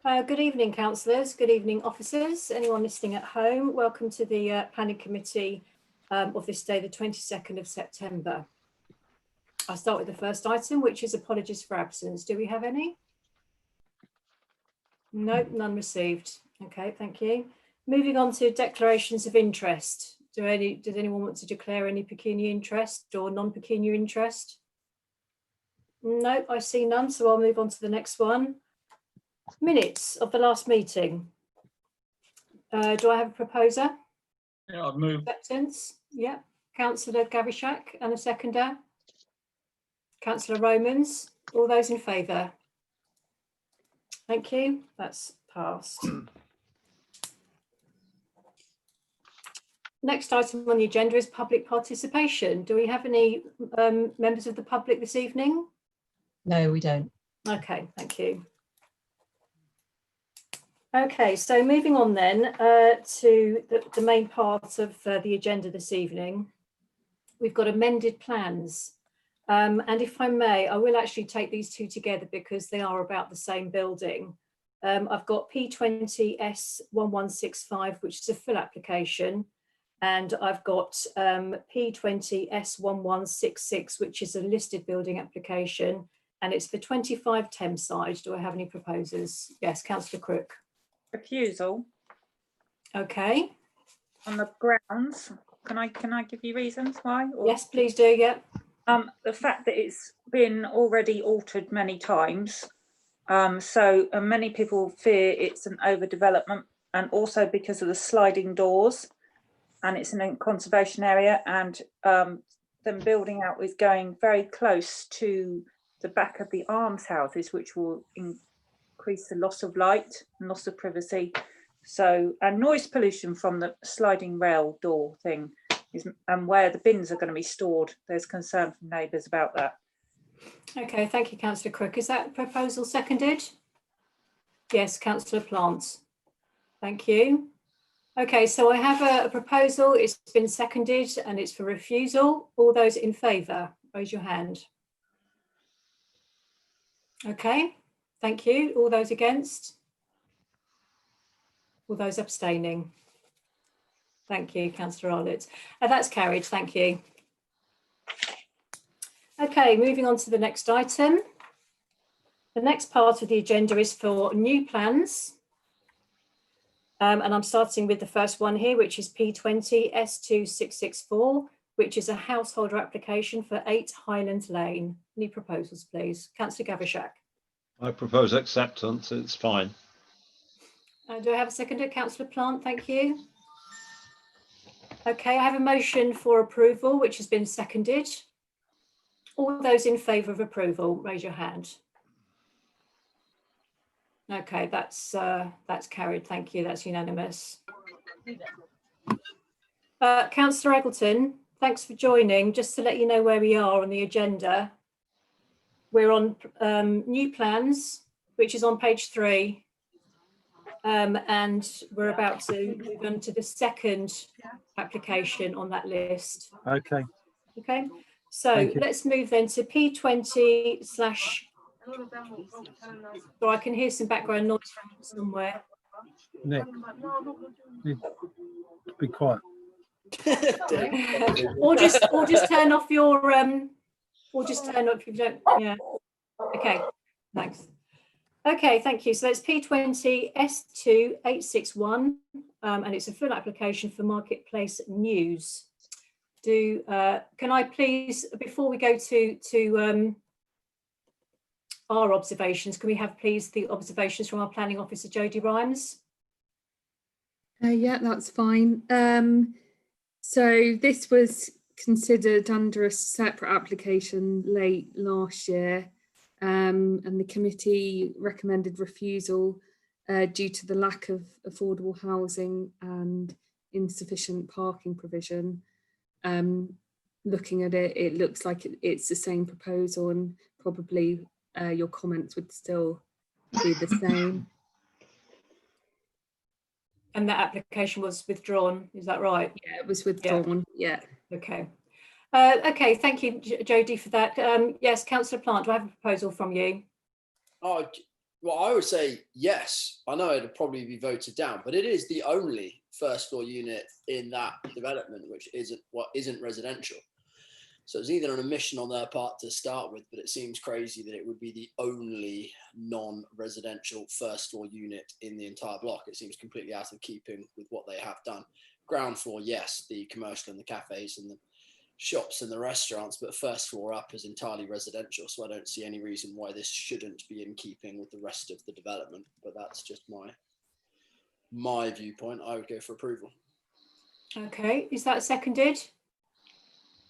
Good evening, councillors. Good evening, officers. Anyone listening at home, welcome to the Planning Committee of this day, the 22nd of September. I'll start with the first item, which is apologies for absence. Do we have any? No, none received. Okay, thank you. Moving on to declarations of interest. Does anyone want to declare any pecuniary interest or non-pecuniary interest? No, I see none, so I'll move on to the next one. Minutes of the last meeting. Do I have a proposer? Yeah, I'd move. Acceptance. Yeah. Councillor Gavishak and a seconder. Councillor Romans. All those in favour? Thank you. That's passed. Next item on the agenda is public participation. Do we have any members of the public this evening? No, we don't. Okay, thank you. Okay, so moving on then to the main part of the agenda this evening. We've got amended plans. And if I may, I will actually take these two together because they are about the same building. I've got P20S1165, which is a full application. And I've got P20S1166, which is a listed building application. And it's for 25 Thames Side. Do I have any proposers? Yes, Councillor Crook. Refusal. Okay. On the grounds. Can I give you reasons why? Or, yes, please do. Yeah. The fact that it's been already altered many times. So many people fear it's an overdevelopment, and also because of the sliding doors, and it's in a conservation area, and them building out is going very close to the back of the almshouses, which will increase the loss of light and loss of privacy. So, and noise pollution from the sliding rail door thing is, and where the bins are going to be stored. There's concern from neighbours about that. Okay, thank you, Councillor Crook. Is that proposal seconded? Yes, Councillor Plant. Thank you. Okay, so I have a proposal. It's been seconded and it's for refusal. All those in favour, raise your hand. Okay, thank you. All those against? All those abstaining? Thank you, Councillor Arlett. That's carried, thank you. Okay, moving on to the next item. The next part of the agenda is for new plans. And I'm starting with the first one here, which is P20S2664, which is a householder application for 8 Highland Lane. Any proposals, please? Councillor Gavishak. I propose acceptance. It's fine. Do I have a seconder? Councillor Plant, thank you. Okay, I have a motion for approval, which has been seconded. All those in favour of approval, raise your hand. Okay, that's carried. Thank you. That's unanimous. Councillor Eggleton, thanks for joining. Just to let you know where we are on the agenda, we're on new plans, which is on page 3. And we're about to move on to the second application on that list. Okay. Okay, so let's move then to P20 / so I can hear some background noise from somewhere. Nick, be quiet. or just turn off your or just turn off if you don't. Yeah. Okay. Thanks. Okay, thank you. So it's P20S2861, and it's a full application for Marketplace News. Can I please, before we go to our observations, can we have please the observations from our planning officer, Jodie Rhymes? Yeah, that's fine. So this was considered under a separate application late last year, and the committee recommended refusal due to the lack of affordable housing and insufficient parking provision. Looking at it, it looks like it's the same proposal, and probably your comments would still be the same. And that application was withdrawn, is that right? Yeah, it was withdrawn. Yeah. Okay. Okay, thank you, Jodie, for that. Yes, Councillor Plant, do I have a proposal from you? Oh, Well, I would say yes. I know it'd probably be voted down, but it is the only first floor unit in that development which isn't residential. So it's either an omission on their part to start with, but it seems crazy that it would be the only non-residential first floor unit in the entire block. It seems completely out of keeping with what they have done. Ground floor, yes, the commercial and the cafes and the shops and the restaurants, but first floor up is entirely residential. So I don't see any reason why this shouldn't be in keeping with the rest of the development. But that's just my viewpoint. I would go for approval. Okay, is that seconded?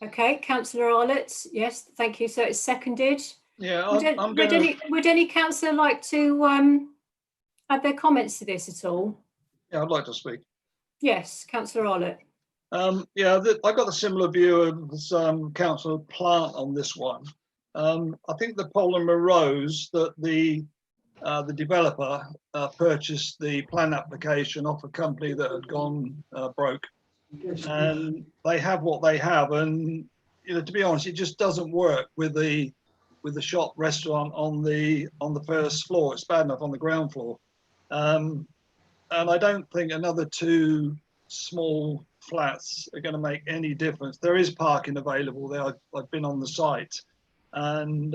Okay, Councillor Arlett, yes, thank you. So it's seconded. Yeah, Would any councillor like to add their comments to this at all? Yeah, I'd like to speak. Yes, Councillor Arlett. I've got a similar view as Councillor Plant on this one. I think the problem arose that the developer purchased the plan application off a company that had gone broke, and they have what they have. And to be honest, it just doesn't work with the shop restaurant on the first floor. It's bad enough on the ground floor, and I don't think another 2 small flats are going to make any difference. There is parking available there. I've been on the site, and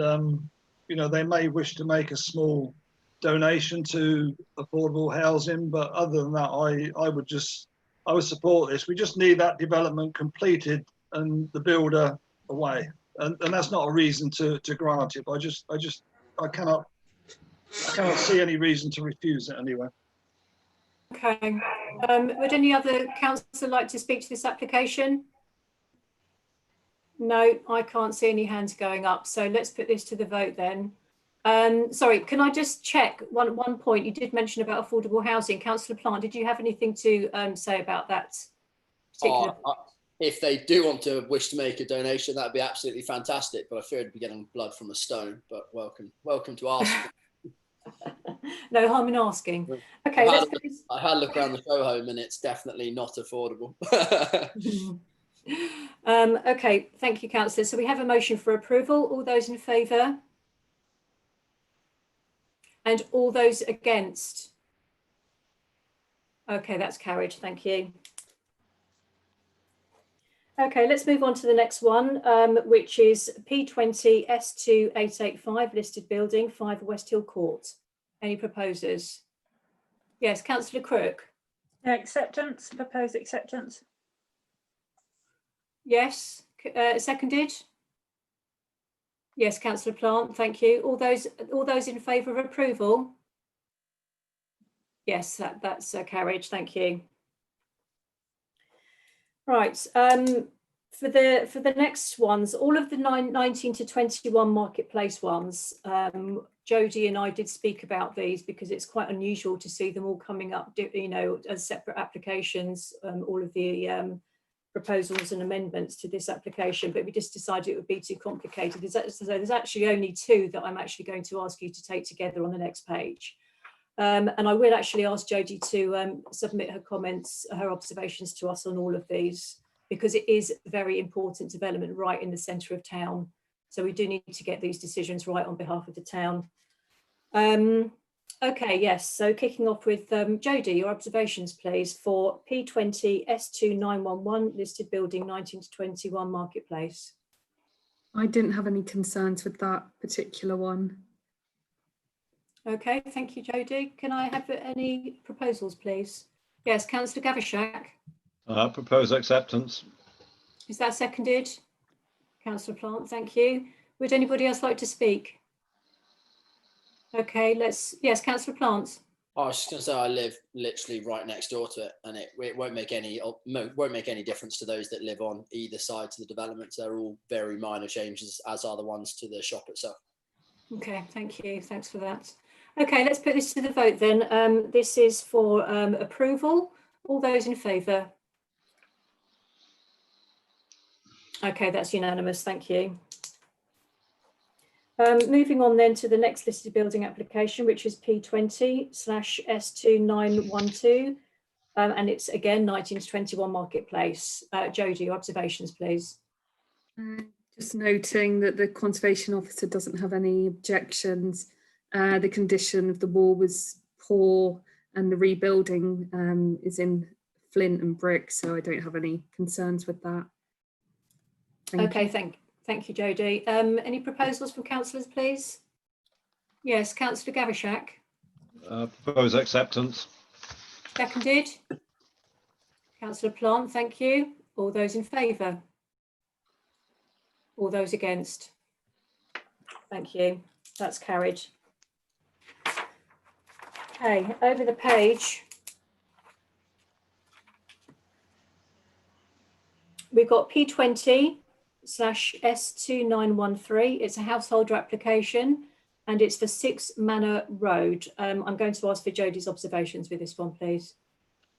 they may wish to make a small donation to affordable housing, but other than that, I would support this. We just need that development completed and the builder away, and that's not a reason to grant it. But I cannot see any reason to refuse it anyway. Okay, would any other councillor like to speak to this application? No, I can't see any hands going up. So let's put this to the vote then. Sorry, can I just check one point? You did mention about affordable housing. Councillor Plant, did you have anything to say about that particular? If they do wish to make a donation, that'd be absolutely fantastic. But I fear I'd be getting blood from a stone. But welcome to ask. No harm in asking. Okay, I had a look around the show home, and it's definitely not affordable. Okay, thank you, councillor. So we have a motion for approval. All those in favour? And all those against? Okay, that's carried. Thank you. Okay, let's move on to the next one, which is P20 S2885 listed building, 5 West Hill Court. Any proposers? Yes, Councillor Crook. Acceptance, proposed acceptance. Yes, seconded. Yes, Councillor Plant, thank you. All those in favour of approval? Yes, that's carried. Thank you. Right, for the next ones, all of the 19 to 21 marketplace ones, Jodie and I did speak about these because it's quite unusual to see them all coming up, as separate applications, all of the proposals and amendments to this application, but we just decided it would be too complicated. There's actually only 2 that I'm actually going to ask you to take together on the next page. And I will actually ask Jodie to submit her comments, her observations to us on all of these, because it is very important development right in the centre of town. So we do need to get these decisions right on behalf of the town. Okay, yes, so kicking off with Jodie, your observations please for P20 S2911 listed building 19 to 21 marketplace. I didn't have any concerns with that particular one. Okay, thank you, Jodie. Can I have any proposals, please? Yes, Councillor Gavishak. Propose acceptance. Is that seconded? Councillor Plant, thank you. Would anybody else like to speak? Okay, yes, Councillor Plant. I was just going to say I live literally right next door to it, and it won't make any difference to those that live on either side to the developments. They're all very minor changes, as are the ones to the shop itself. Okay, thank you. Thanks for that. Okay, let's put this to the vote then. This is for approval. All those in favour? Okay, that's unanimous. Thank you. Moving on then to the next listed building application, which is P20/S2912, and it's again 19 to 21 marketplace. Jodie, your observations, please. Just noting that the conservation officer doesn't have any objections, The condition of the wall was poor, and the rebuilding is in flint and brick, so I don't have any concerns with that. Okay, you. thank you, Jodie. Any proposals from councillors, please? Yes, councillor Gavishak, Propose acceptance. seconded. Councillor Plant, thank you. All those in favour? All those against? Thank you. That's carried. Okay, over the page. We've got P20/S2913. It's a householder application and it's for 6 Manor Road. I'm going to ask for Jodie's observations with this one, please.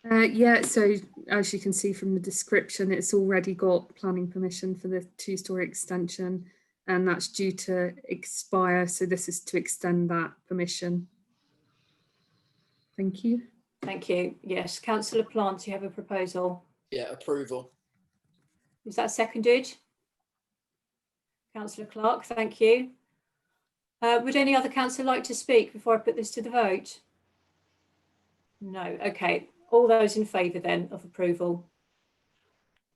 Yeah, so as you can see from the description, it's already got planning permission for the 2-storey extension, and that's due to expire. So this is to extend that permission. Thank you. Thank you. Yes, councillor Plant, you have a proposal. Yeah, approval. Is that seconded? Councillor Clark, thank you. Would any other councillor like to speak before I put this to the vote? No. Okay. All those in favour then of approval?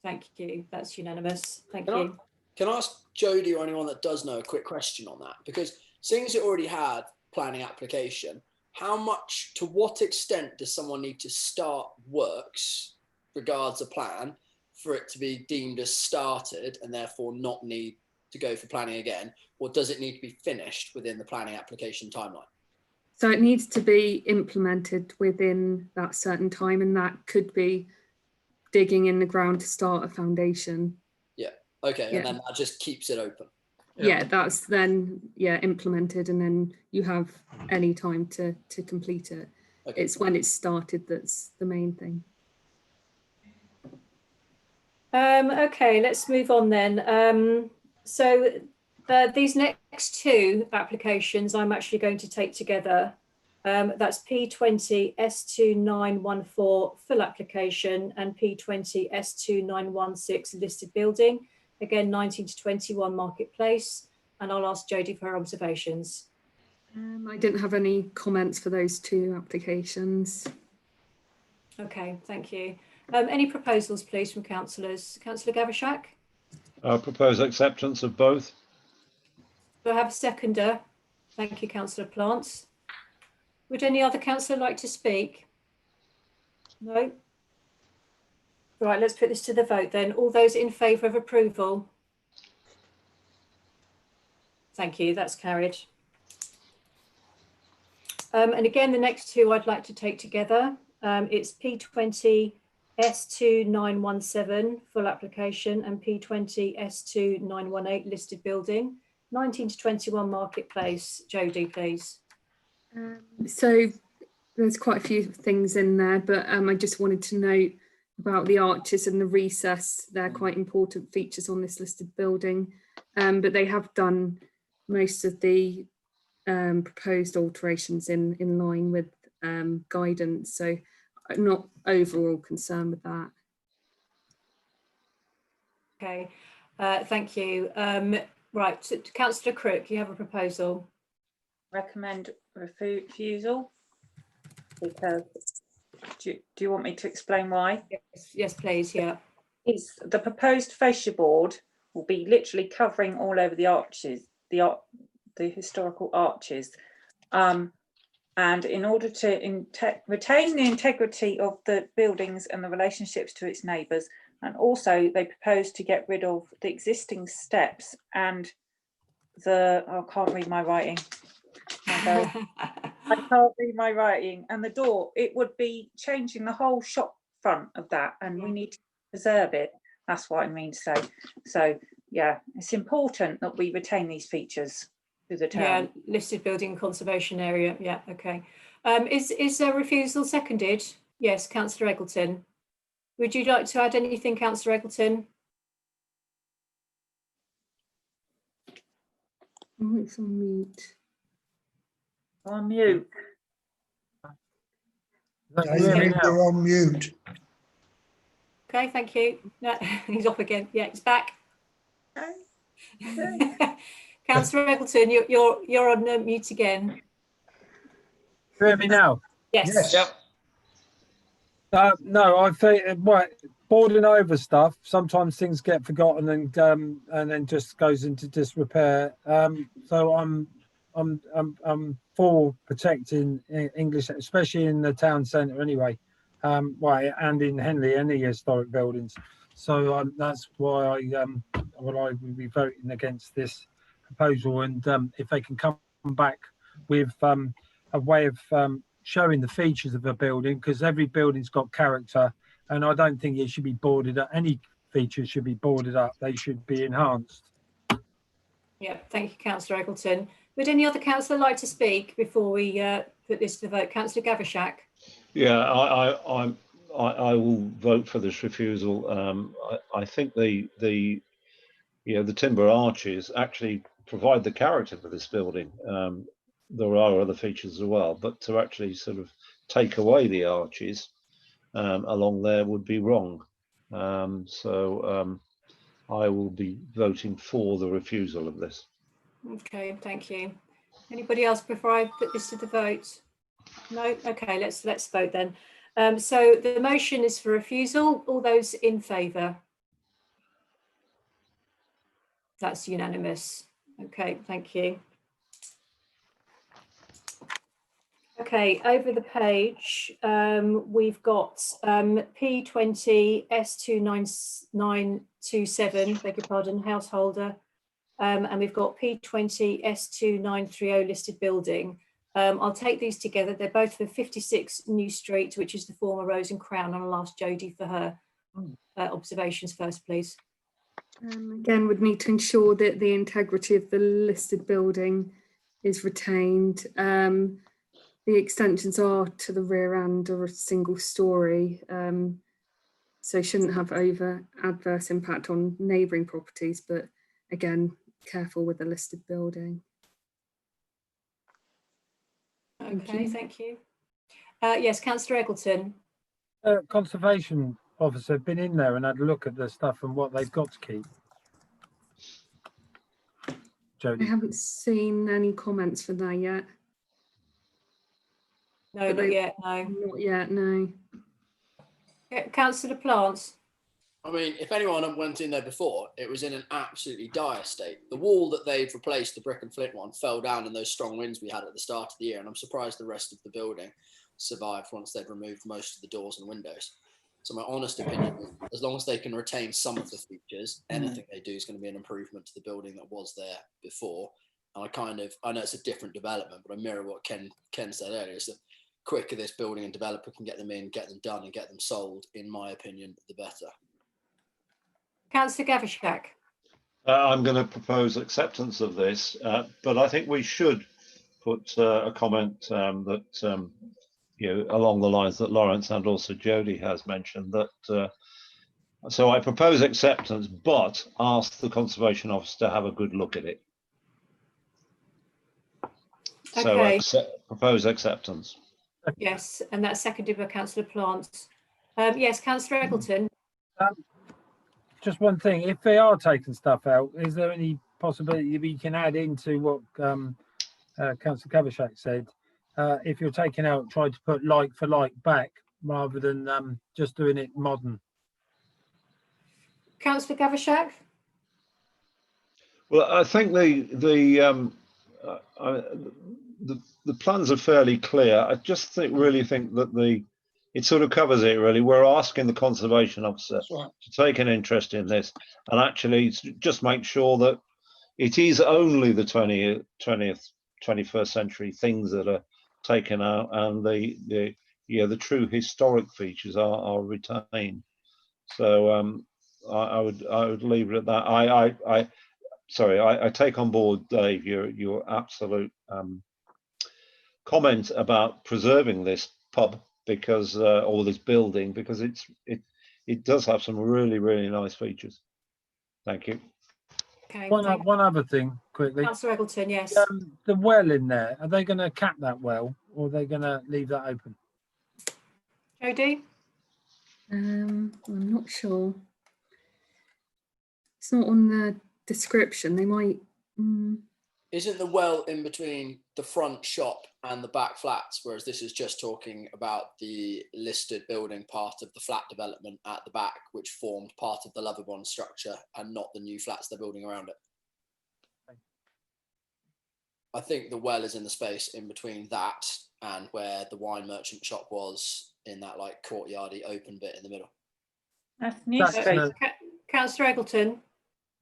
Thank you. That's unanimous. Thank you. Can I ask Jodie or anyone that does know a quick question on that? Because seeing as it already had planning application, how much, to what extent does someone need to start works regards a plan for it to be deemed as started and therefore not need to go for planning again? Or does it need to be finished within the planning application timeline? So it needs to be implemented within that certain time, and that could be digging in the ground to start a foundation. Okay, Yeah. and then that just keeps it open. Yeah, that's then implemented, and then you have any time to complete it. Okay. It's when it's started that's the main thing. Okay, let's move on then. These next 2 applications I'm actually going to take together. That's P20/S2914 full application and P20/S2916 listed building. Again, 19 to 21 Marketplace. And I'll ask Jodie for her observations. I didn't have any comments for those 2 applications. Okay, thank you. Any proposals, please, from councillors? Councillor Gavishak? Propose acceptance of both. Do I have a seconder? Thank you, councillor Plants. Would any other councillor like to speak? No? Right, let's put this to the vote then. All those in favour of approval? Thank you, that's carried. And again, the next 2 I'd like to take together. It's P20/S2917 full application and P20/S2918 listed building. 19 to 21 Marketplace. Jodie, please. So there's quite a few things in there, but I just wanted to note about the arches and the recess. They're quite important features on this listed building, but they have done most of the proposed alterations in line with guidance, so I'm not overall concerned with that. Okay, thank you. Right, so councillor Crook, you have a proposal. Recommend refusal. Because do you want me to explain why? Yes, please. Yeah. Is the proposed fascia board will be literally covering all over the arches, the historical arches, and in order to retain the integrity of the buildings and the relationships to its neighbours, and also they propose to get rid of the existing steps and I can't read my writing. I can't read my writing, and the door, it would be changing the whole shop front of that, and we need to preserve it. That's what I mean to say. So yeah, it's important that we retain these features through the town. Yeah, listed building conservation area. Yeah, okay. Is a refusal seconded? Yes, councillor Eggleton. Would you like to add anything, councillor Eggleton? Oh, it's on mute. On mute. You're on mute. Okay, thank you. No, he's off again. Yeah, he's back. Councillor Eggleton, you're on mute again. hear me now? Yes. Yep. No, I think boarding over stuff. Sometimes things get forgotten and then just goes into disrepair. So I'm for protecting English, especially in the town centre anyway. And in Henley, any historic buildings. So that's why I will be voting against this proposal. And if they can come back with a way of showing the features of a building, because every building's got character, and I don't think it should be boarded up. Any features should be boarded up. They should be enhanced. Yeah, thank you, Councillor Eggleton. Would any other councillor like to speak before we put this to the vote? Councillor Gavashak. Yeah, I will vote for this refusal. I think the timber arches actually provide the character for this building. There are other features as well, but to actually sort of take away the arches along there would be wrong. So I will be voting for the refusal of this. Okay, thank you. Anybody else before I put this to the vote? No. Okay, let's vote then. So the motion is for refusal. All those in favour? That's unanimous. Okay, thank you. Okay, over the page, we've got P20 S29927, beg your pardon, householder, and we've got P20 S2930 listed building. I'll take these together. They're both for 56 New Street, which is the former Rose and Crown, and I'll ask Jodie for her observations first, please. Again, would need to ensure that the integrity of the listed building is retained. The extensions are to the rear end or a single story, so shouldn't have adverse impact on neighbouring properties, but again, careful with the listed building. Okay, thank you. Yes, Councillor Eggleton. Conservation officer have been in there and had a look at the stuff and what they've got to keep. Jodie. I haven't seen any comments for that yet. No, not yet, no. Not yet, no. Councillor Plants. I mean, if anyone went in there before, it was in an absolutely dire state. The wall that they've replaced, the brick and flint one, fell down in those strong winds we had at the start of the year, and I'm surprised the rest of the building survived once they'd removed most of the doors and windows. So my honest opinion is, as long as they can retain some of the features, anything they do is going to be an improvement to the building that was there before. And I know it's a different development, but I mirror what Ken said earlier, is that quicker this building and developer can get them in, get them done and get them sold, in my opinion, the better. Councillor Gavashak. I'm going to propose acceptance of this, but I think we should put a comment that along the lines that Lawrence and also Jodie has mentioned, that so I propose acceptance, but ask the Conservation Officer to have a good look at it. Okay. So propose acceptance. Yes, and that's seconded by Councillor Plants. Yes, Councillor Eggleton. Just one thing, if they are taking stuff out, is there any possibility we can add into what Councillor Gavashak said? If you're taking out, try to put like for like back rather than just doing it modern. Councillor Gavashak. Well, I think the plans are fairly clear. I just really think that it sort of covers it really. We're asking the Conservation Officer to take an interest in this and actually just make sure that it is only the 20th, 21st century things that are taken out, and the true historic features are retained. So I would leave it at that. I take on board, Dave, your absolute comment about preserving this pub because or this building, because it does have some really nice features. Thank you. Okay. One other thing quickly. Councillor Eggleton, yes. The well in there, are they going to cap that well or are they going to leave that open? Jodie? I'm not sure. It's not on the description. They might. Isn't the well in between the front shop and the back flats, whereas this is just talking about the listed building part of the flat development at the back, which formed part of the Lovibond structure and not the new flats they're building around it? I think the well is in the space in between that and where the wine merchant shop was, in that like courtyardy open bit in the middle. That's new That's space. Councillor Eggleton.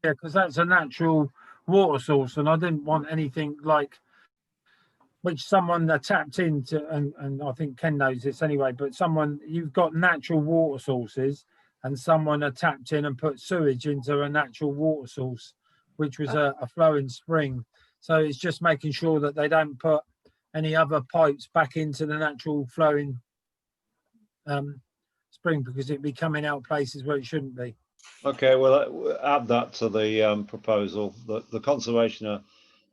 Yeah, because that's a natural water source, and I didn't want anything like which someone tapped into, and I think Ken knows this anyway, but you've got natural water sources, and someone had tapped in and put sewage into a natural water source, which was a flowing spring. So it's just making sure that they don't put any other pipes back into the natural flowing spring, because it'd be coming out places where it shouldn't be. Okay, well, add that to the proposal. The conservation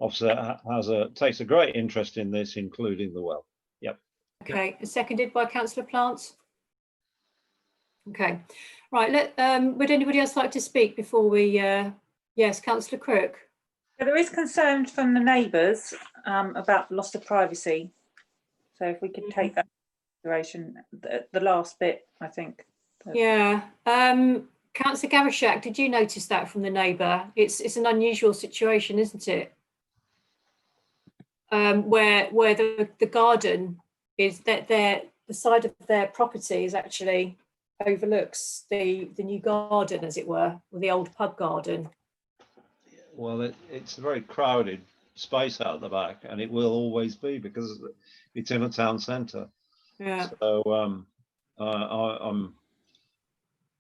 officer takes a great interest in this, including the well. Yep. Okay, seconded by Councillor Plant. Okay, right. Would anybody else like to speak before we? Yes, Councillor Crook. There is concern from the neighbours about loss of privacy. So if we could take that into consideration, the last bit, I think. Yeah. Councillor Gavashak, did you notice that from the neighbour? It's an unusual situation, isn't it? Where the garden is the side of their property is actually overlooks the new garden, as it were, or the old pub garden. Well, it's a very crowded space out the back, and it will always be because it's in a town centre. Yeah. So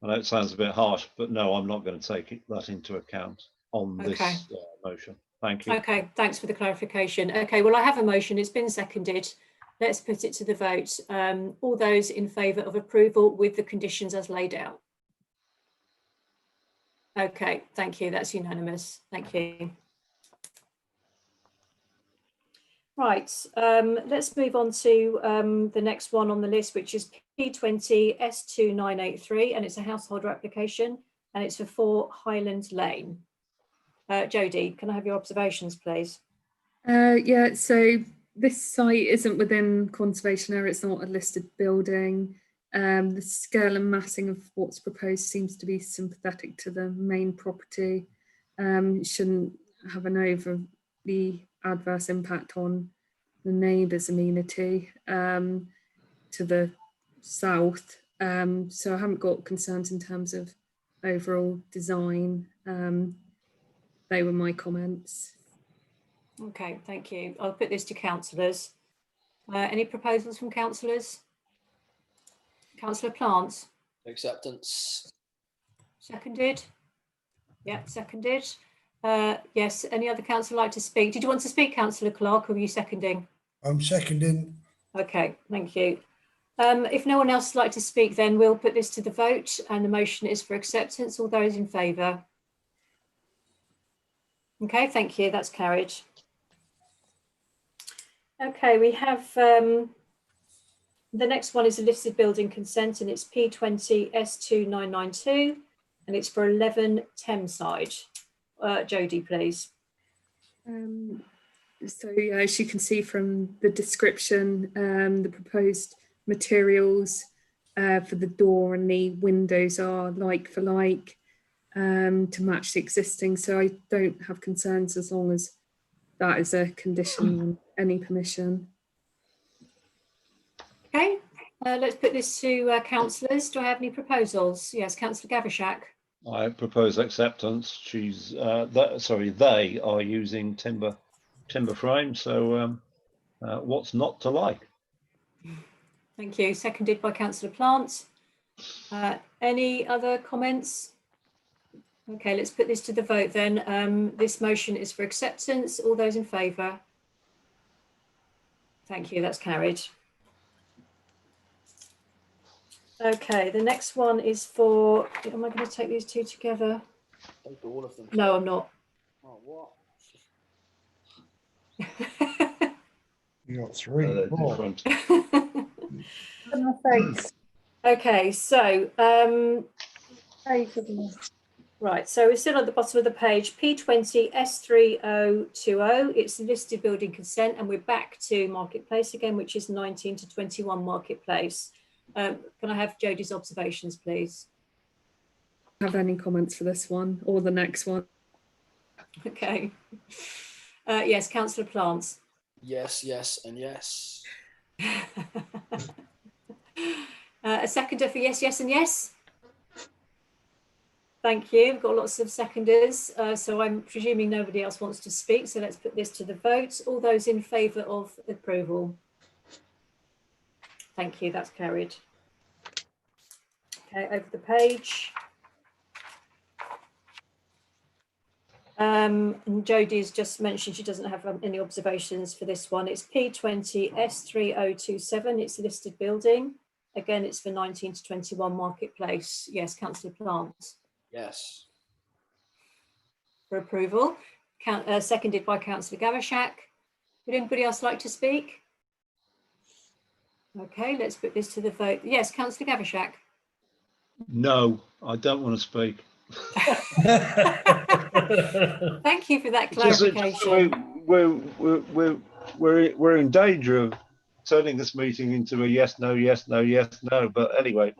I know it sounds a bit harsh, but no, I'm not going to take that into account on this motion. Thank you. Okay, thanks for the clarification. Okay, well, I have a motion. It's been seconded. Let's put it to the vote. All those in favour of approval with the conditions as laid out. Okay, thank you. That's unanimous. Thank you. Right, let's move on to the next one on the list, which is P20 S2983, and it's a householder application, and it's for 4 Highland Lane. Jodie, can I have your observations, please? Yeah, so this site isn't within conservation area, it's not a listed building. The scale and massing of what's proposed seems to be sympathetic to the main property. Shouldn't have an overly adverse impact on the neighbour's amenity to the south. So I haven't got concerns in terms of overall design. They were my comments. Okay, thank you. I'll put this to councillors. Any proposals from councillors? Councillor Plant? Acceptance. Seconded? Yeah, seconded. Yes, any other councillor like to speak? Did you want to speak, Councillor Clark, or were you seconding? I'm seconding. Okay, thank you. If no one else would like to speak, then we'll put this to the vote, and the motion is for acceptance. All those in favour? Okay, thank you. That's carried. Okay, we have the next one is a listed building consent, and it's P20 S2992, and it's for 11 Thameside. Jodie, please. So yeah, as you can see from the description, the proposed materials for the door and the windows are like for like to match the existing. So I don't have concerns as long as that is a condition on any permission. Okay, let's put this to councillors. Do I have any proposals? Yes, Councillor Gavashak. I propose acceptance. They are using timber frame. So what's not to like? Thank you. Seconded by Councillor Plant. Any other comments? Okay, let's put this to the vote then. This motion is for acceptance. All those in favour? Thank you. That's carried. Okay, the next one is for, am I going to take these two together? Take all of them. No, I'm not. Oh, what? You got 3, 4. Okay, so Right, so we're still at the bottom of the page, P20 S3020. It's the listed building consent, and we're back to Marketplace again, which is 19 to 21 Marketplace. Can I have Jodie's observations, please? Have any comments for this one or the next one? Okay. Yes, Councillor Plants. Yes, yes, and yes. A seconder for yes, yes, and yes. Thank you. We've got lots of seconders, so I'm presuming nobody else wants to speak. So let's put this to the vote. All those in favour of approval? Thank you. That's carried. Okay, over the page. And Jodie's just mentioned she doesn't have any observations for this one. It's P20 S3027. It's a listed building. Again, it's for 19 to 21 Marketplace. Yes, Councillor Plant. Yes. For approval. Seconded by Councillor Gavashak. Would anybody else like to speak? Okay, let's put this to the vote. Yes, Councillor Gavashak. No, I don't want to speak. Thank you for that Just- clarification. we're in danger of turning this meeting into a yes, no, yes, no, yes, no. But anyway,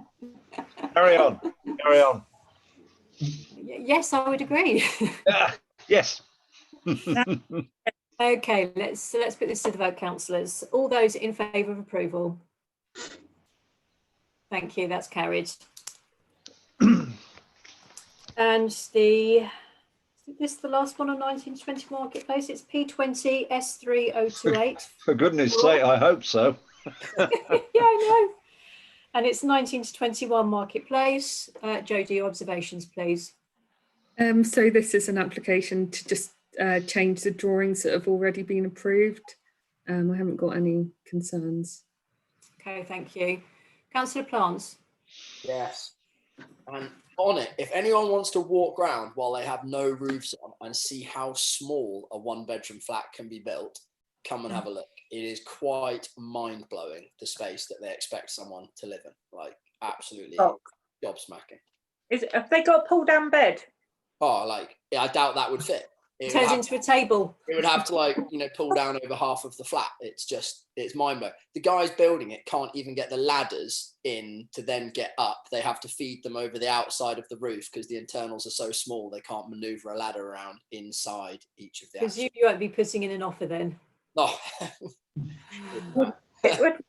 carry on, carry on. Yes, I would agree. Yes. Okay, let's put this to the vote, councillors. All those in favour of approval? Thank you, that's carried. And is this the last one on 1920 Marketplace? It's P20 S3028. For goodness sake, I hope so. Yeah, I know. And it's 19 to 21 Marketplace. Jodie, your observations, please. So this is an application to just change the drawings that have already been approved. I haven't got any concerns. Okay, thank you. Councillor Plants. Yes. And on it, if anyone wants to walk around while they have no roofs on and see how small a 1-bedroom flat can be built, come and have a look. It is quite mind-blowing, the space that they expect someone to live in. Like, absolutely gobsmacking. Have they got a pull-down bed? Oh, like, I doubt that would fit. It would Turns have- into a table. It would have to, like, pull down over half of the flat. It's mind-blowing. The guys building it can't even get the ladders in to then get up. They have to feed them over the outside of the roof because the internals are so small they can't maneuver a ladder around inside each of the. Because you won't be putting in an offer then. Oh. It would.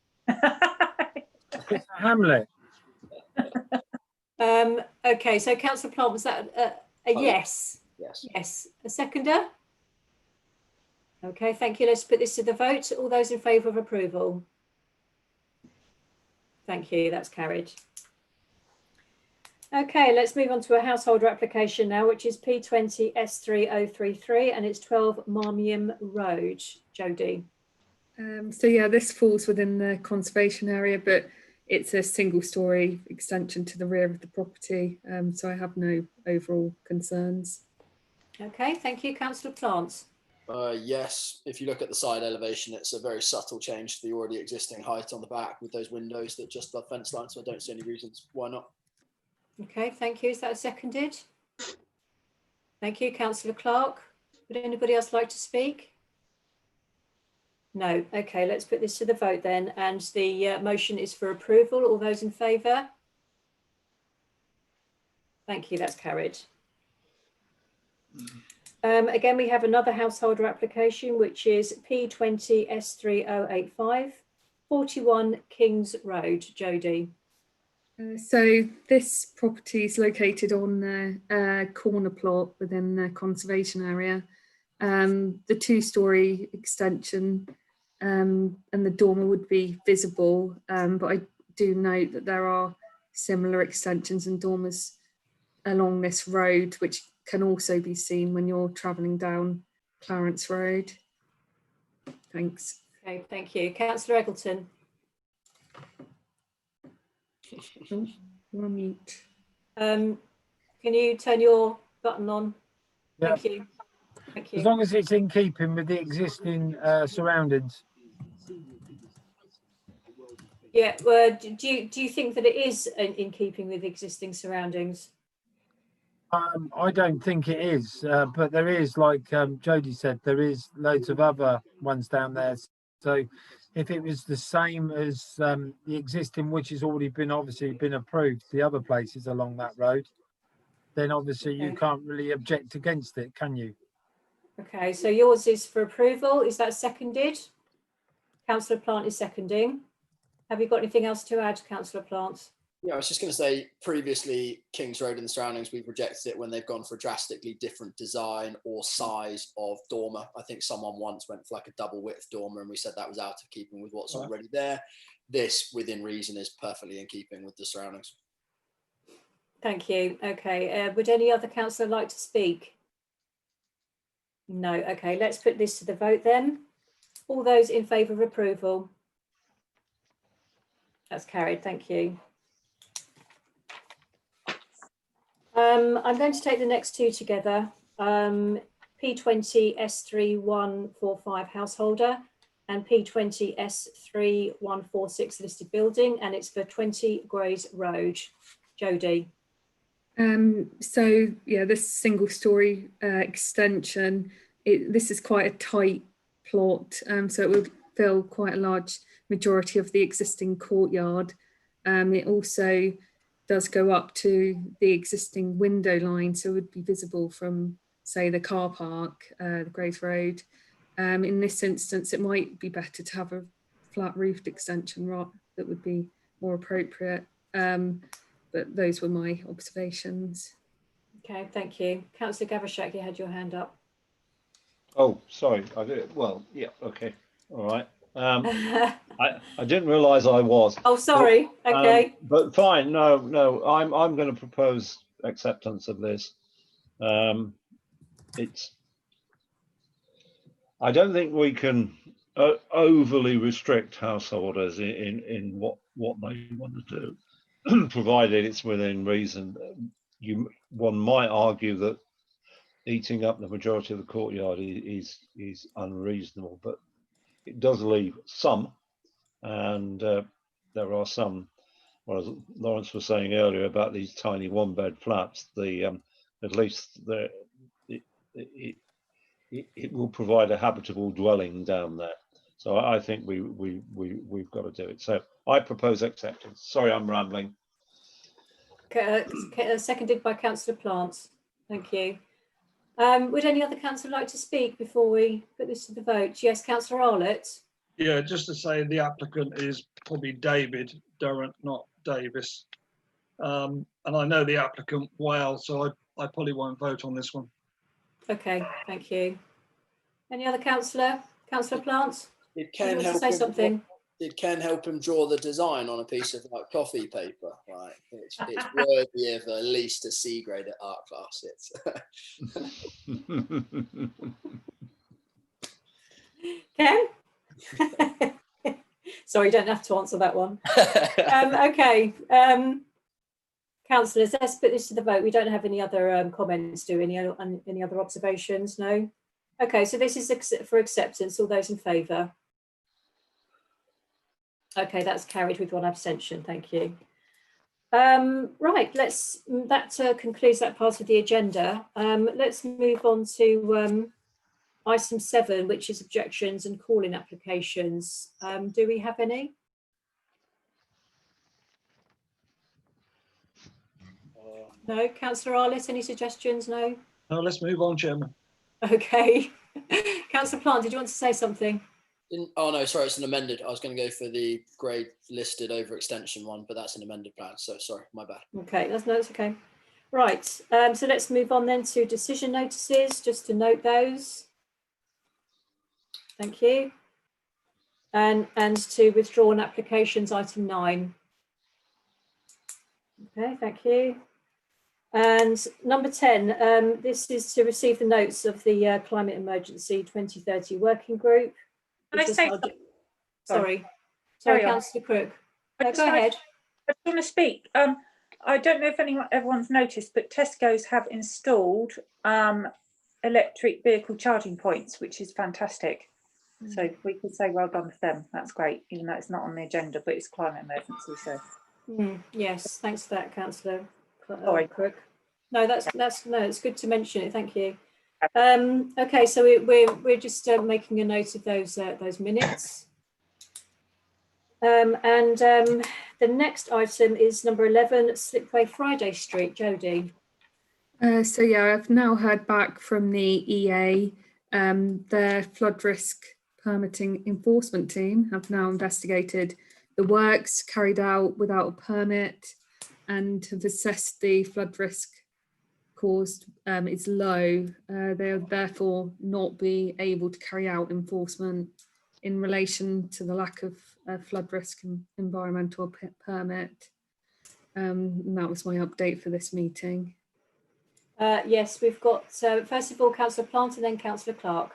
Hamlet. Okay, so Councillor Plant, was that a yes? Yes. Yes. A seconder? Okay, thank you. Let's put this to the vote. All those in favour of approval? Thank you, that's carried. Okay, let's move on to a householder application now, which is P20 S3033, and it's 12 Marmion Road. Jodie. So yeah, this falls within the conservation area, but it's a single-storey extension to the rear of the property, so I have no overall concerns. Okay, thank you. Councillor Plants. Yes, if you look at the side elevation, it's a very subtle change to the already existing height on the back with those windows that just above fence line, so I don't see any reasons why not. Okay, thank you. Is that seconded? Thank you. Councillor Clark. Would anybody else like to speak? No. Okay, let's put this to the vote then. And the motion is for approval. All those in favour? Thank you. That's carried. Again, we have another householder application, which is P20 S3085, 41 Kings Road. Jodie. So this property is located on the corner plot within the conservation area. The 2-storey extension and the dormer would be visible, but I do note that there are similar extensions and dormers along this road, which can also be seen when you're travelling down Clarence Road. Thanks. Okay, thank you. Councillor Eggleton. Oh, you're on mute. Can you turn your button on? Yeah. Thank you. Thank you. As long as it's in keeping with the existing surroundings. Yeah, well, do you think that it is in keeping with existing surroundings? I don't think it is, but there is, like Jodie said, there is loads of other ones down there. So if it was the same as the existing, which has already been obviously been approved, the other places along that road, then obviously you Okay. can't really object against it, can you? Okay, so yours is for approval. Is that seconded? Councillor Plant is seconding. Have you got anything else to add, Councillor Plant? Yeah, I was just going to say, previously Kings Road and the surroundings, we've rejected it when they've gone for a drastically different design or size of dormer. I think someone once went for like a double width dormer and we said that was out of keeping with what's already there. This, within reason, is perfectly in keeping with the surroundings. Thank you. Okay, would any other councillor like to speak? No. Okay, let's put this to the vote then. All those in favour of approval? That's carried. Thank you. I'm going to take the next two together. P20 S3145 householder and P20 S3146 listed building, and it's for 20 Grays Road. Jodie. So yeah, this single story extension, this is quite a tight plot, so it would fill quite a large majority of the existing courtyard. It also does go up to the existing window line, so it would be visible from, say, the car park, the Grays Road. In this instance, it might be better to have a flat roofed extension that would be more appropriate. But those were my observations. Okay, thank you. Councillor Gavashak, you had your hand up. Oh, sorry. I did. Well, yeah. Okay. All right. I didn't realise I was. Oh, sorry. Okay. But fine. No. I'm going to propose acceptance of this. I don't think we can overly restrict householders in what they want to do, provided it's within reason. One might argue that eating up the majority of the courtyard is unreasonable, but it does leave some, and there are some. Well, as Lawrence was saying earlier about these tiny one-bed flats, at least it will provide a habitable dwelling down there. So I think we've got to do it. So I propose acceptance. Sorry, I'm rambling. Seconded by Councillor Plant. Thank you. Would any other councillor like to speak before we put this to the vote? Yes, Councillor Arlett. Yeah, just to say the applicant is probably David Durrant, not Davis. And I know the applicant well, so I probably won't vote on this one. Okay, thank you. Any other councillor? Councillor Plant? It can help say something. It can help him draw the design on a piece of like coffee paper, right? It's worthy of at least a C grade at art class. It's Ken? Sorry, you don't have to answer that one. Okay. Councillors, let's put this to the vote. We don't have any other comments, do any other observations? No? Okay, so this is for acceptance. All those in favour? Okay, that's carried with one abstention. Thank you. Right, that concludes that part of the agenda. Let's move on to item 7, which is objections and call-in applications. Do we have any? No. Councillor Arlett, any suggestions? No. No, let's move on, Chairman. Okay. Councillor Plant, did you want to say something? Oh no, sorry, it's an amended. I was going to go for the grade listed over extension one, but that's an amended plan. So sorry, my bad. Okay, that's okay. Right, so let's move on then to decision notices, just to note those. Thank you. And to withdrawn applications, item 9. Okay, thank you. And number 10, this is to receive the notes of the Climate Emergency 2030 Working Group. Can I say something? Sorry, Carry on. Councillor Crook. I Go ahead. I just want to speak. I don't know if everyone's noticed, but Tesco's have installed electric vehicle charging points, which is fantastic. So we could say well done for them. That's great, even though it's not on the agenda, but it's climate emergency. So Yes, thanks for that, Councillor Sorry. Crook. No, no, it's good to mention it. Thank you. Okay, so we're just making a note of those minutes. The next item is number 11, Slipway Friday Street. Jodie. So yeah, I've now heard back from the EA. Their flood risk permitting enforcement team have now investigated the works carried out without a permit and have assessed the flood risk caused is low. They'll therefore not be able to carry out enforcement in relation to the lack of flood risk and environmental permit. And that was my update for this meeting. Yes, we've got, first of all, Councillor Plant and then Councillor Clark.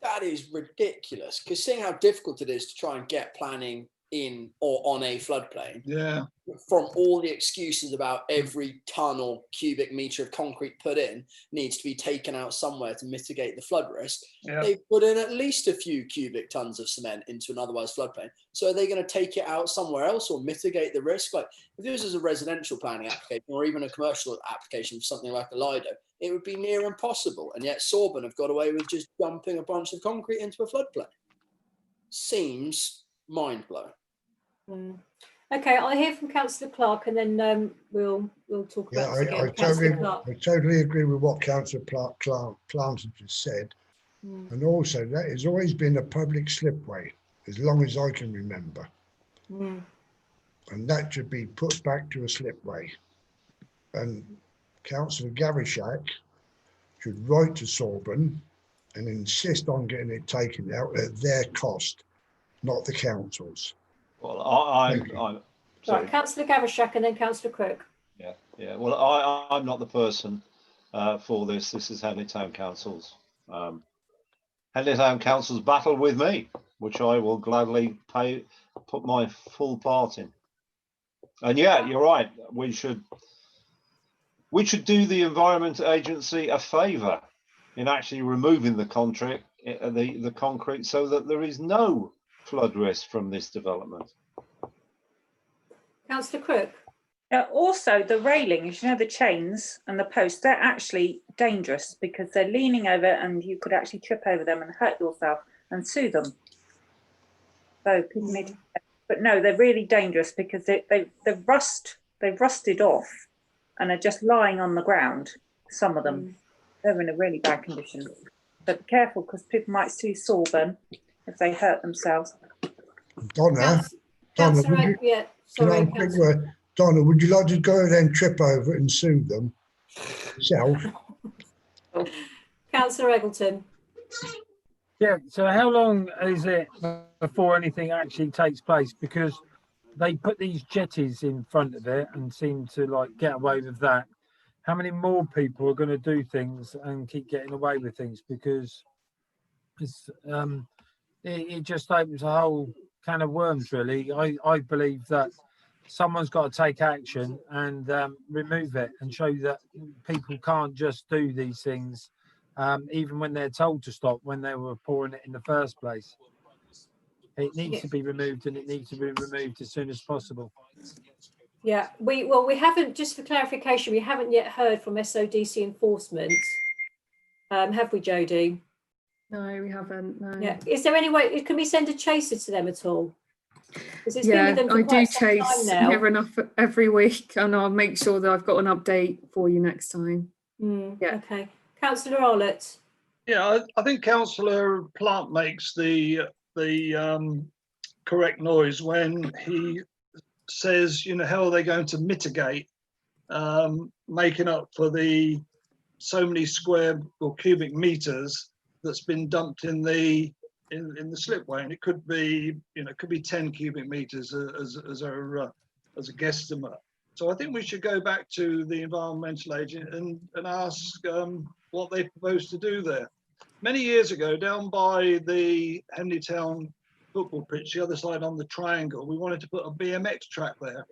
That is ridiculous, because seeing how difficult it is to try and get planning in or on a floodplain, Yeah. from all the excuses about every ton or cubic meter of concrete put in needs to be taken out somewhere to mitigate the flood risk. Yeah. They've put in at least a few cubic tons of cement into an otherwise floodplain. So are they going to take it out somewhere else or mitigate the risk? Like if this is a residential planning application or even a commercial application for something like a Lido, it would be near impossible. And yet Sorben have got away with just dumping a bunch of concrete into a floodplain. Seems mind blowing. Okay, I'll hear from Councillor Clark and then we'll talk about this again. Councillor Clark. I totally agree with what Councillor Planter just said. And also that has always been a public slipway as long as I can remember. And that should be put back to a slipway. And Councillor Gavishak should write to Sorben and insist on getting it taken out at their cost, not the council's. Well, I'm sorry. Right, Councillor Gavishak and then Councillor Crook. Yeah. Well, I'm not the person for this. This is Henley Town Council's. Henley Town Council's battle with me, which I will gladly put my full part in. And yeah, you're right. We should do the Environment Agency a favour in actually removing the concrete, so that there is no flood risk from this development. Councillor Crook. Also, the railings, you know, the chains and the posts, they're actually dangerous because they're leaning over and you could actually trip over them and hurt yourself and sue them. So people need to, but no, they're really dangerous because they've rusted off and are just lying on the ground. Some of them, they're in a really bad condition. So be careful because people might sue Sorben if they hurt themselves. Donna, would you like to go there and trip over it and sue them yourself? Councillor Eggleton. Yeah, so how long is it before anything actually takes place? Because they put these jetties in front of it and seem to like get away with that. How many more people are going to do things and keep getting away with things? Because it's it just opens a whole can of worms, really. I believe that someone's got to take action and remove it and show that people can't just do these things, even when they're told to stop, when they were pouring it in the first place. It needs to be removed, and it needs to be removed as soon as possible. Yeah, we haven't, just for clarification, we haven't yet heard from SODC enforcement. Have we, Jodie? No, we haven't. No. Yeah. Is there any way, can we send a chaser to them at all? Yeah, I do chase near enough every week, and I'll make sure that I've got an update for you next time. Yeah. Okay. Councillor Arlott. Yeah, I think Councillor Plant makes the correct noise when he says, you know, how are they going to mitigate making up for the so many square or cubic meters that's been dumped in the slipway, and it could be, you know, it could be 10 cubic meters as a guesstimate. So I think we should go back to the environmental agent and ask what they propose to do there. Many years ago, down by the Henley Town football pitch, the other side on the triangle, we wanted to put a BMX track there,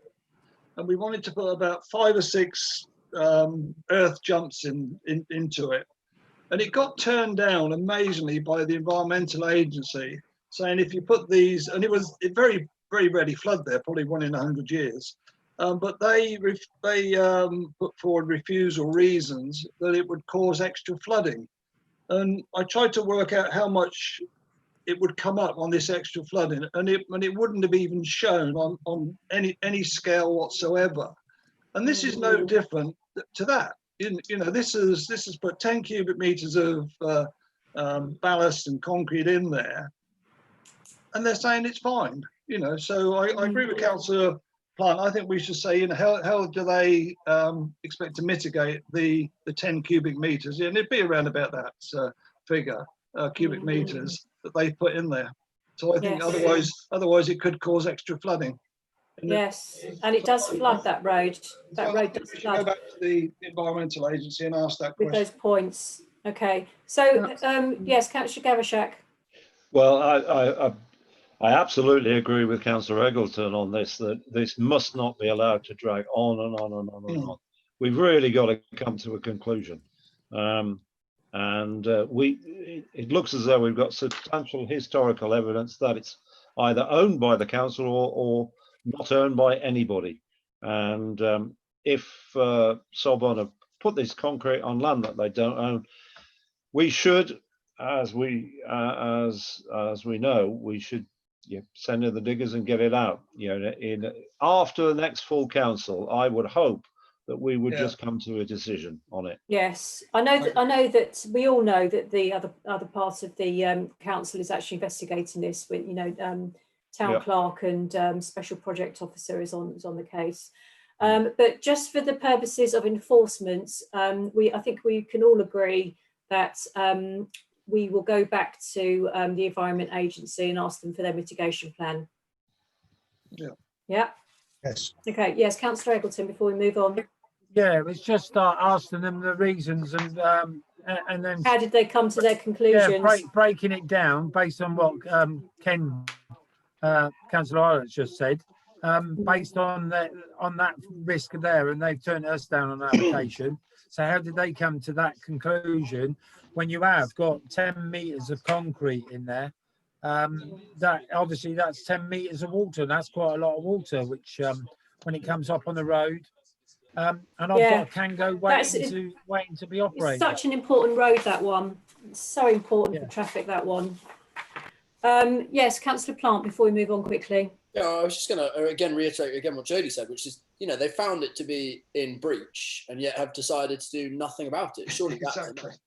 and we wanted to put about 5 or 6 earth jumps into it. And it got turned down amazingly by the environmental agency, saying if you put these, and it very, very rarely flood there, probably 1 in 100 years. but they put forward refusal reasons that it would cause extra flooding. And I tried to work out how much it would come up on this extra flooding, and it wouldn't have even shown on any scale whatsoever. And this is no different to that. You know, this is put 10 cubic meters of ballast and concrete in there, and they're saying it's fine. You know, so I agree with Councillor Plant. I think we should say, you know, how do they expect to mitigate the 10 cubic meters? And it'd be around about that figure, cubic meters that they put in there. So I think otherwise it could cause extra flooding. Yes, and it does flood that road. That road does We should flood. go back to the Environmental Agency and ask that With question. those points. Okay, so yes, Councillor Gavashak. Well, I absolutely agree with Councillor Eggleton on this, that this must not be allowed to drag on and on and on and on. We've really got to come to a conclusion. It looks as though we've got substantial historical evidence that it's either owned by the council or not owned by anybody. And if Solbon have put this concrete on land that they don't own, we should, as we know, we should send in the diggers and get it out. You know, after the next full council, I would hope that we would just come to a decision on it. Yes, I know that we all know that the other part of the council is actually investigating this. With town clerk and special project officer is on the case. But just for the purposes of enforcement, I think we can all agree that we will go back to the Environment Agency and ask them for their mitigation plan. Yeah. Yes. Okay. Yes, Councillor Eggleton. Before we move on. Yeah, it's just asking them the reasons and then how did they come to their conclusions? Yeah, breaking it down based on what Councillor Ireland just said, based on that risk there, and they've turned us down on the application. So how did they come to that conclusion when you have got 10 meters of concrete in there? That obviously that's 10 meters of water, and that's quite a lot of water, which when it comes up on the road. And I've got a Kango waiting to be operated. It's such an important road, that one. It's so important for traffic, that one. Yes, Councillor Plant, before we move on quickly. Yeah, I was just going to again reiterate what Jodie said, which is, you know, they found it to be in breach and yet have decided to do nothing about it. Surely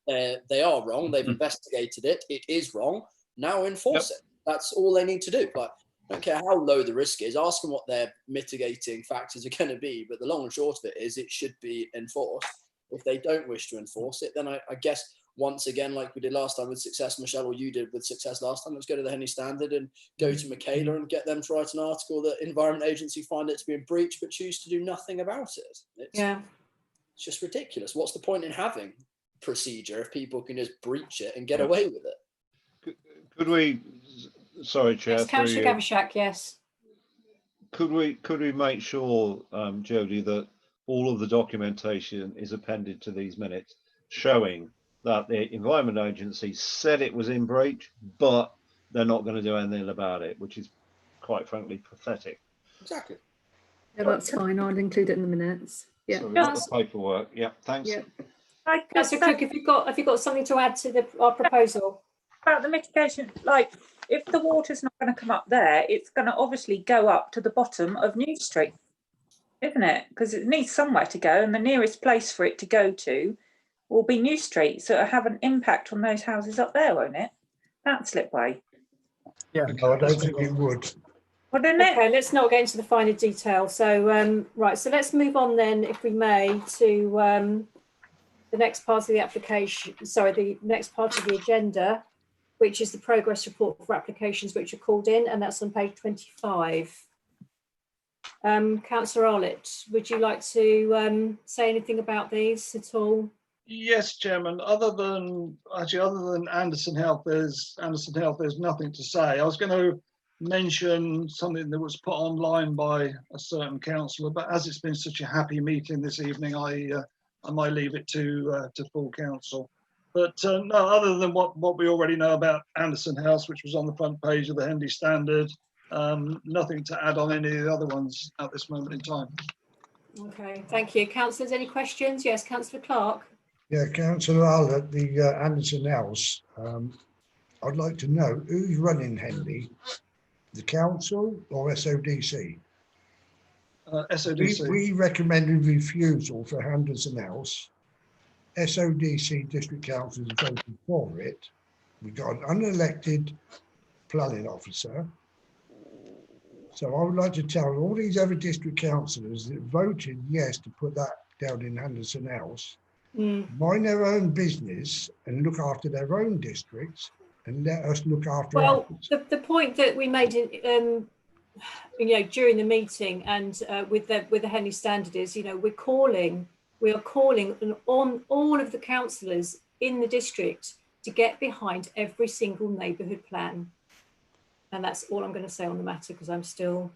they are wrong. They've investigated it. It is wrong. Now enforce it. That's all they need to do. Like, I don't care how low the risk is, ask them what their mitigating factors are going to be, but the long and short of it is it should be enforced. If they don't wish to enforce it, then I guess once again, like we did last time with Success, Michelle, or you did with Success last time, let's go to the Henley Standard and go to Michaela and get them to write an article that Environment Agency find it to be in breach but choose to do nothing about it. It's just ridiculous. What's the point in having procedure if people can just breach it and get away with it? Could we... Sorry, Chair. Yes, Councillor Gavashak, yes. Could we make sure, Jodie, that all of the documentation is appended to these minutes showing that the Environment Agency said it was in breach, but they're not going to do anything about it, which is quite frankly pathetic. Exactly. Yeah, that's fine. I'll include it in the minutes. Yeah. So the paperwork. Yeah. Thanks. Yeah. Councillor Cook, have you got something to add to our proposal? About the mitigation, like if the water's not going to come up there, it's going to obviously go up to the bottom of New Street, isn't it? Because it needs somewhere to go, and the nearest place for it to go to will be New Street. So it'll have an impact on those houses up there, won't it? That slipway. Yeah. No, I don't think it would. Well, didn't it? Okay, let's not get into the finer detail. So, right, so let's move on then, if we may, to the next part of the application, the next part of the agenda, which is the progress report for applications which are called in, and that's on page 25. Councillor Arlett, would you like to say anything about these at all? Yes, Chairman. Other than Anderson Health, there's nothing to say. I was going to mention something that was put online by a certain councillor, but as it's been such a happy meeting this evening, I might leave it to full council. But no, other than what we already know about Anderson House, which was on the front page of the Henley Standard, nothing to add on any of the other ones at this moment in time. Okay, thank you. Councillors, any questions? Yes, Councillor Clark. Yeah, Councillor Arlott, the Anderson House. I'd like to know who's running Henley, the council or SODC? SODC. We recommended refusal for Henderson House. SODC district councillors voted for it. We got an unelected planning officer. So I would like to tell all these other district councillors that voted yes to put that down in Henderson House, mind their own business and look after their own districts and let us look after Well, ours. the point that we made in, during the meeting and with the Henley Standard is, we are calling on all of the councillors in the district to get behind every single neighbourhood plan. And that's all I'm going to say on the matter, because I'm still.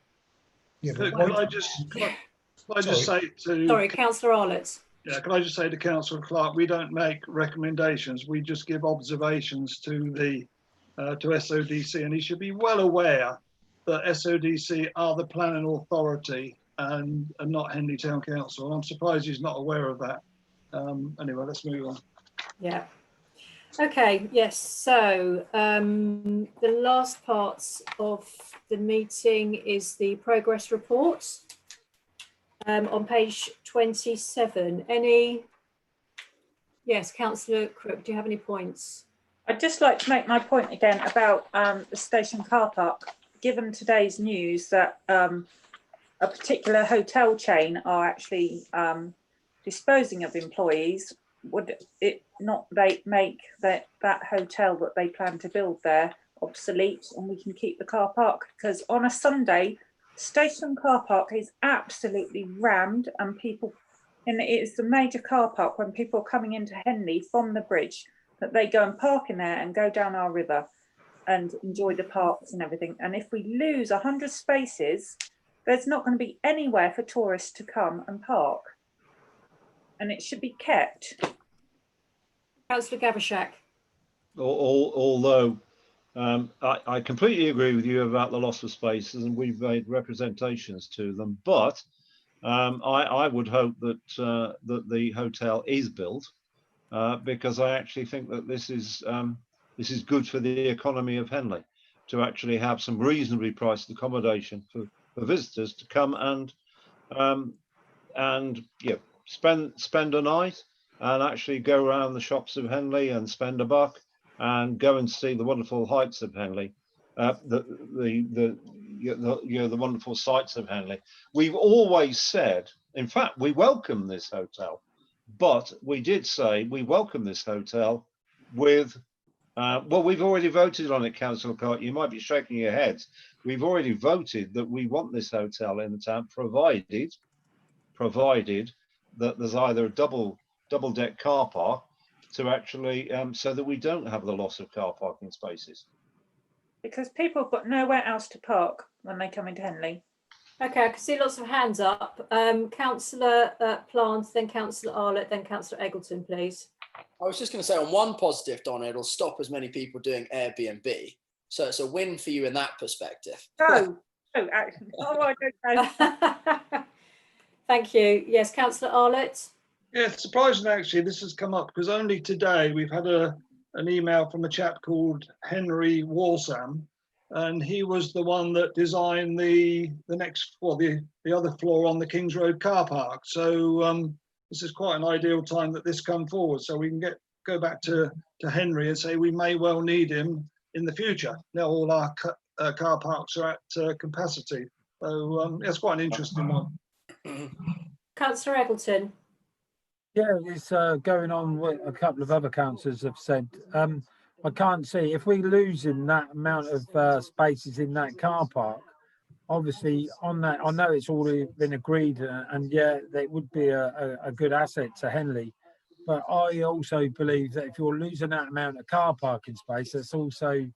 Yeah, Could but I just say to Sorry, Councillor Arlott. Yeah, can I just say to Councillor Clark, we don't make recommendations. We just give observations to the to SODC, and he should be well aware that SODC are the planning authority and not Henley Town Council. I'm surprised he's not aware of that. Anyway, let's move on. Yeah. Okay, yes, so the last parts of the meeting is the progress report on page 27. Yes, Councillor Crook, do you have any points? I'd just like to make my point again about the station car park. Given today's news that a particular hotel chain are actually disposing of employees, would it not make that hotel that they plan to build there obsolete, and we can keep the car park? Because on a Sunday, station car park is absolutely rammed, and it is the major car park when people are coming into Henley from the bridge, that they go and park in there and go down our river and enjoy the parks and everything. And if we lose 100 spaces, there's not going to be anywhere for tourists to come and park. And it should be kept. Councillor Gavashak. Although I completely agree with you about the loss of spaces, and we've made representations to them, but I would hope that that the hotel is built, because I actually think that this is good for the economy of Henley, to actually have some reasonably priced accommodation for visitors to come and spend a night and actually go around the shops of Henley and spend a buck and go and see the wonderful heights of Henley, the wonderful sights of Henley. We've always said, in fact, we welcome this hotel, but we did say we welcome this hotel with, well, we've already voted on it, Councillor Clark. You might be shaking your heads. We've already voted that we want this hotel in the town, provided that there's either a double-deck car park to actually, so that we don't have the loss of car parking spaces. Because people have got nowhere else to park when they come into Henley. Okay, I can see lots of hands up. Councillor Plant, then Councillor Arlott, then Councillor Eggleton, please. I was just going to say, on one positive, Donna, it'll stop as many people doing Airbnb. So it's a win for you in that perspective. No, actually, I don't know. Thank you. Yes, Councillor Arlott. Yeah, it's surprising actually this has come up, because only today we've had an email from a chap called Henry Walsam, and he was the one that designed the other floor on the Kings Road car park. So this is quite an ideal time that this come forward, so we can go back to Henry and say we may well need him in the future. Now all our car parks are at capacity. So it's quite an interesting one. Councillor Eggleton. Yeah, it's going on what a couple of other councillors have said. I can't see if we losing that amount of spaces in that car park. Obviously, on that, I know it's already been agreed, and yeah, it would be a good asset to Henley. But I also believe that if you're losing that amount of car parking space, that's also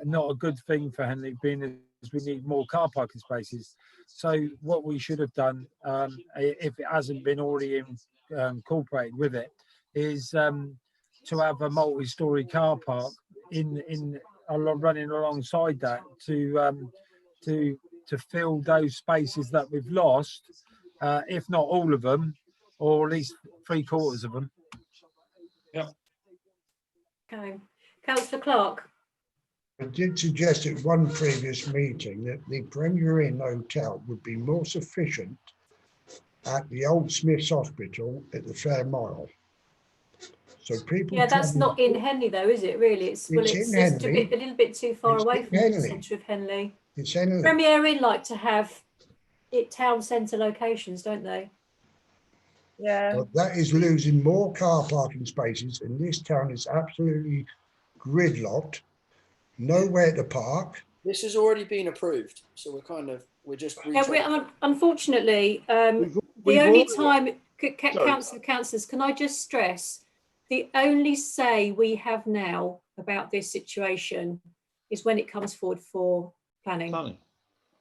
not a good thing for Henley, being as we need more car parking spaces. So what we should have done, if it hasn't been already incorporated with it, is to have a multi-storey car park running alongside that to fill those spaces that we've lost, if not all of them, or at least 3/4 of them. Okay. Councillor Clark. I did suggest at one previous meeting that the Premier Inn Hotel would be more sufficient at the Old Smiths Hospital at the Fair Mile. So people. Yeah, that's not in Henley though, is it? Really, it's well, It's it's in just a Henley. little bit too far It's away in from the Henley. centre of Henley. It's Henley. Premier Inn like to have it town centre locations, don't they? Yeah. But that is losing more car parking spaces, and this town is absolutely gridlocked. Nowhere to park. This has already been approved, so we're just. Yeah, unfortunately, We've the only already- time, councillors, can I just stress, the only say we have now about this situation is when it comes forward for planning. Planning.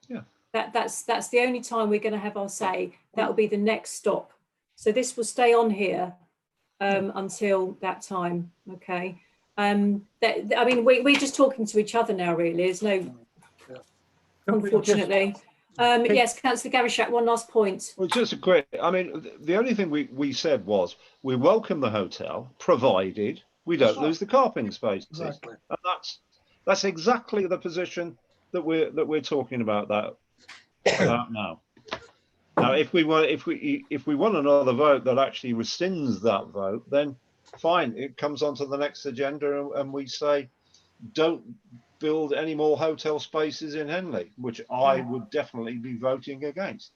Yeah. That's the only time we're going to have our say. That will be the next stop. So this will stay on here until that time. Okay. I mean, we're just talking to each other now, really. There's no, unfortunately. Yes, Councillor Garyshak, one last point. Well, just a quick, I mean, the only thing we said was we welcome the hotel, provided we don't lose the carping spaces. Exactly. And that's exactly the position that we're talking about now. Now, if we want another vote that actually rescinds that vote, then fine, it comes onto the next agenda and we say, don't build any more hotel spaces in Henley, which I would definitely be voting against.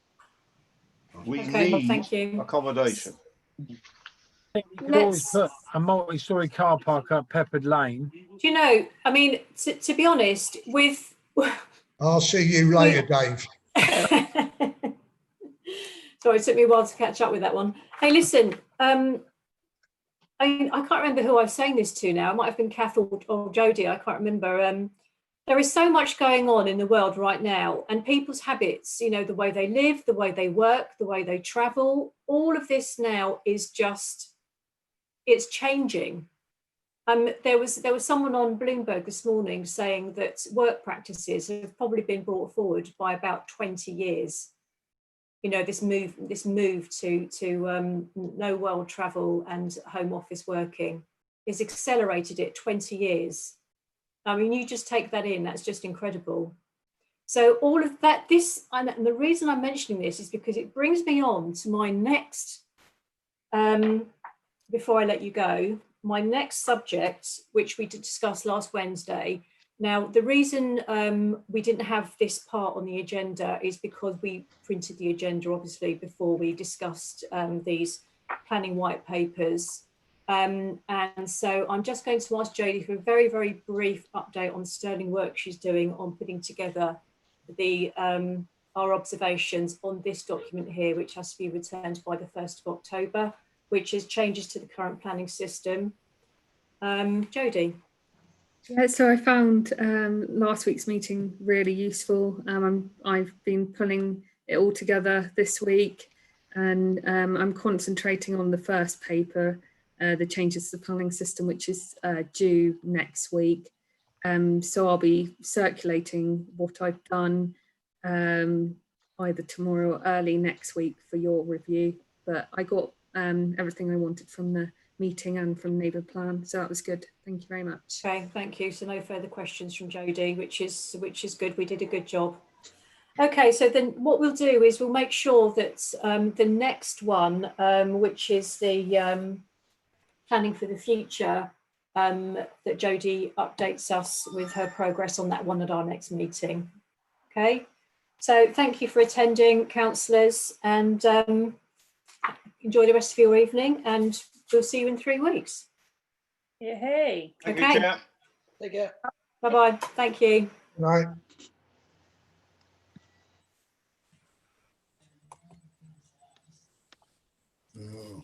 We need thank you. accommodation. You could always put a multi-storey car park up Peppered Lane. Do you know, I mean, to be honest, with... I'll see you later, Dave. Sorry, it took me a while to catch up with that one. Hey, listen, I can't remember who I was saying this to now. It might have been Kath or Jodie, I can't remember. There is so much going on in the world right now, and people's habits, you know, the way they live, the way they work, the way they travel, all of this now is just, it's changing. There was someone on Bloomberg this morning saying that work practices have probably been brought forward by about 20 years. You know, this move to no world travel and home office working is accelerated it 20 years. I mean, you just take that in, that's just incredible. So all of that, and the reason I'm mentioning this is because it brings me on to my next, before I let you go, my next subject, which we did discuss last Wednesday. Now, the reason we didn't have this part on the agenda is because we printed the agenda, obviously, before we discussed these planning white papers. And so I'm just going to ask Jodie for a very, very brief update on the sterling work she's doing on putting together the our observations on this document here, which has to be returned by the 1st of October, which is changes to the current planning system. Jodie. Yeah, so I found last week's meeting really useful. I've been pulling it all together this week, and I'm concentrating on the first paper, the changes to the planning system, which is due next week. So I'll be circulating what I've done either tomorrow or early next week for your review. But I got everything I wanted from the meeting and from Neighbour Plan, so that was good. Thank you very much. Okay, thank you. So no further questions from Jodie, which is good. We did a good job. Okay, so then what we'll do is we'll make sure that the next one, which is the planning for the future, that Jodie updates us with her progress on that one at our next meeting. Okay, so thank you for attending, councillors, and enjoy the rest of your evening, and we'll see you in 3 weeks. Yeah, hey. Okay. Take care. Bye-bye. Thank you. Right. Oh,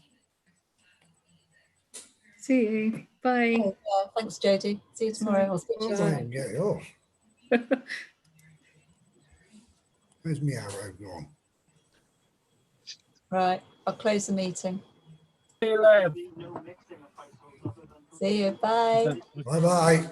See you. Bye. Oh, yeah, thanks, Jodie. See you tomorrow. I'll speak to you I tomorrow. can get it off. Where's my arrow gone? Right, I'll close the meeting. See you later. See you. Bye. Bye bye.